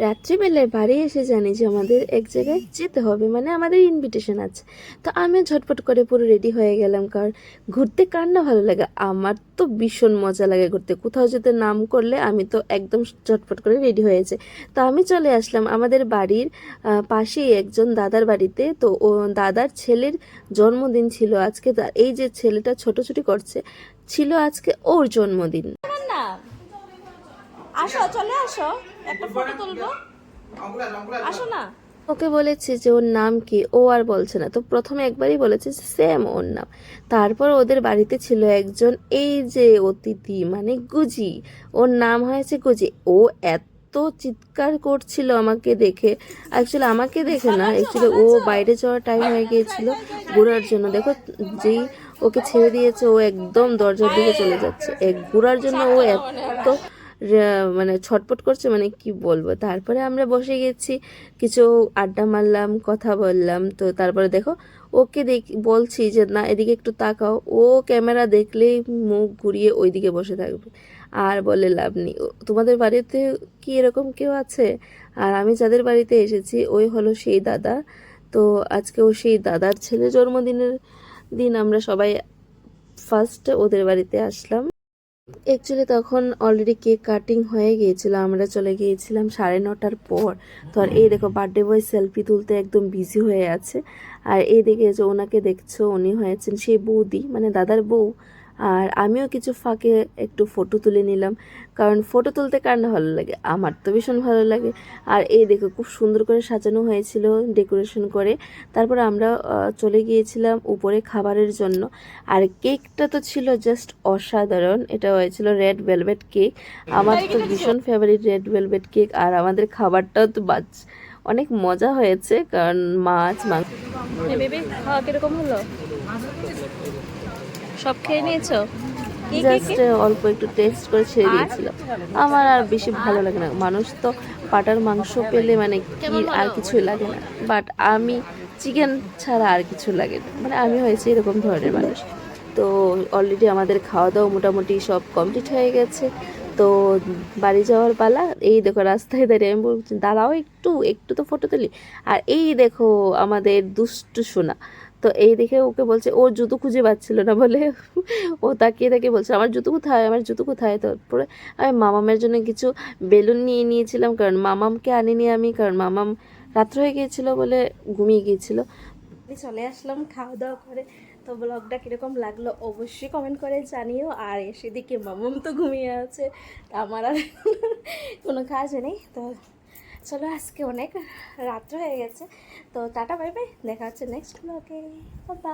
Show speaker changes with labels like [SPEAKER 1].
[SPEAKER 1] রাত্রিবেলায় বাড়ি এসে জানি যে আমাদের এক জায়গায় যেতে হবে, মানে আমাদের ইনভিটেশন আছে। তো আমিও ঝটপট করে পুরো রেডি হয়ে গেলাম, কারণ ঘুরতে কার না ভালো লাগে। আমার তো ভীষণ মজা লাগে ঘুরতে, কোথাও যেতে নাম করলে আমি তো একদম ঝটপট করে রেডি হয়েছে। তো আমি চলে আসলাম আমাদের বাড়ির পাশেই একজন দাদার বাড়িতে। তো ও দাদার ছেলের জন্মদিন ছিল আজকে। এই যে ছেলেটা ছোটোছুটি করছে, ছিল আজকে ওর জন্মদিন।
[SPEAKER 2] না আসো, চলে আসো, একটা ফটো তুলবো, আসো না।
[SPEAKER 1] ওকে বলেছি যে ওর নাম কি, ও আর বলছে না। তো প্রথমে একবারই বলেছে সেম ওর নাম। তারপর ওদের বাড়িতে ছিল একজন এই যে অতিথি, মানে গুজি, ওর নাম হয়েছে গুজি। ও এত চিৎকার করছিল আমাকে দেখে, অ্যাকচুয়ালি আমাকে দেখে না, অ্যাকচুয়ালি ও বাইরে যাওয়ার টাইম হয়ে গিয়েছিল ঘোরার জন্য। দেখো, যেই ওকে ছেড়ে দিয়েছে ও একদম দরজার দিকে চলে যাচ্ছে। এক ঘোরার জন্য ও এত মানে ছটপট করছে, মানে কি বলবো। তারপরে আমরা বসে গেছি, কিছু আড্ডা মারলাম, কথা বললাম। তো তারপরে দেখো, ওকে বলছি যে না এদিকে একটু তাকাও, ও ক্যামেরা দেখলেই মুখ ঘুরিয়ে ওইদিকে বসে থাকবে। আর বলে লাভ নেই। তোমাদের বাড়িতে কি এরকম কেউ আছে? আর আমি যাদের বাড়িতে এসেছি ওই হলো সেই দাদা। তো আজকেও সেই দাদার ছেলে জন্মদিনের দিন আমরা সবাই ফার্স্ট ওদের বাড়িতে আসলাম। অ্যাকচুয়ালি তখন অলরেডি কেক কাটিং হয়ে গিয়েছিল, আমরা চলে গিয়েছিলাম 9:30টার পর। তো আর এই দেখো বার্থডে বয় সেলফি তুলতে একদম বিজি হয়ে আছে। আর এইদিকে যে ওনাকে দেখছো, উনি হয়েছেন সেই বৌদি, মানে দাদার বউ। আর আমিও কিছু ফাঁকে একটু ফটো তুলে নিলাম, কারণ ফটো তুলতে কার না ভালো লাগে, আমার তো ভীষণ ভালো লাগে। আর এই দেখো খুব সুন্দর করে সাজানো হয়েছিল ডেকোরেশন করে। তারপর আমরা চলে গিয়েছিলাম উপরে খাবারের জন্য। আর কেকটা তো ছিল জাস্ট অসাধারণ। এটা হয়েছিল রেড ভেলভেট কেক, আমার তো ভীষণ ফেভারিট রেড ভেলভেট কেক। আর আমাদের খাবারটাও তো অনেক মজা হয়েছে, কারণ মাছ মাংস।
[SPEAKER 2] বেবি খাওয়া কিরকম হলো? সব খেয়ে নিয়েছো?
[SPEAKER 1] জাস্ট অল্প একটু টেস্ট করে ছেড়ে দিয়েছিলাম। আমার আর বেশি ভালো লাগে না, মানুষ তো পাটার মাংস পেলে মানে কি আর কিছুই লাগে না, বাট আমি চিকেন ছাড়া আর কিছু লাগে না, মানে আমি হয়েছি এরকম ধরনের মানুষ। তো অলরেডি আমাদের খাওয়া দাওয়া মোটামুটি সব কমপ্লিট হয়ে গেছে। তো বাড়ি যাওয়ার পালা। এই দেখো রাস্তায় দাঁড়িয়ে আমি বলছি দাঁড়াও, একটু একটু তো ফটো তুলি। আর এই দেখো আমাদের দুষ্টু সোনা। তো এই দেখে ওকে বলছে, ও জুতো খুঁজে পাচ্ছিল না বলে ও তাকিয়ে তাকিয়ে বলছে আমার জুতো কোথায়, আমার জুতো কোথায়। তারপরে আমি মামামের জন্য কিছু বেলুন নিয়ে নিয়েছিলাম, কারণ মামামকে আনিনি আমি, কারণ মামাম রাত্র হয়ে গিয়েছিল বলে ঘুমিয়ে গিয়েছিল। চলে আসলাম খাওয়া দাওয়া করে। তো ব্লগটা কীরকম লাগলো অবশ্যই কমেন্ট করে জানিও। আর সেদিকে মামাম তো ঘুমিয়ে আছে, আমার আর কোনো কাজ নেই। তো চলো, আজকে অনেক রাত্র হয়ে গেছে। তো টাটা, বাই বাই, দেখা হচ্ছে নেক্সট ব্লগে। বাই।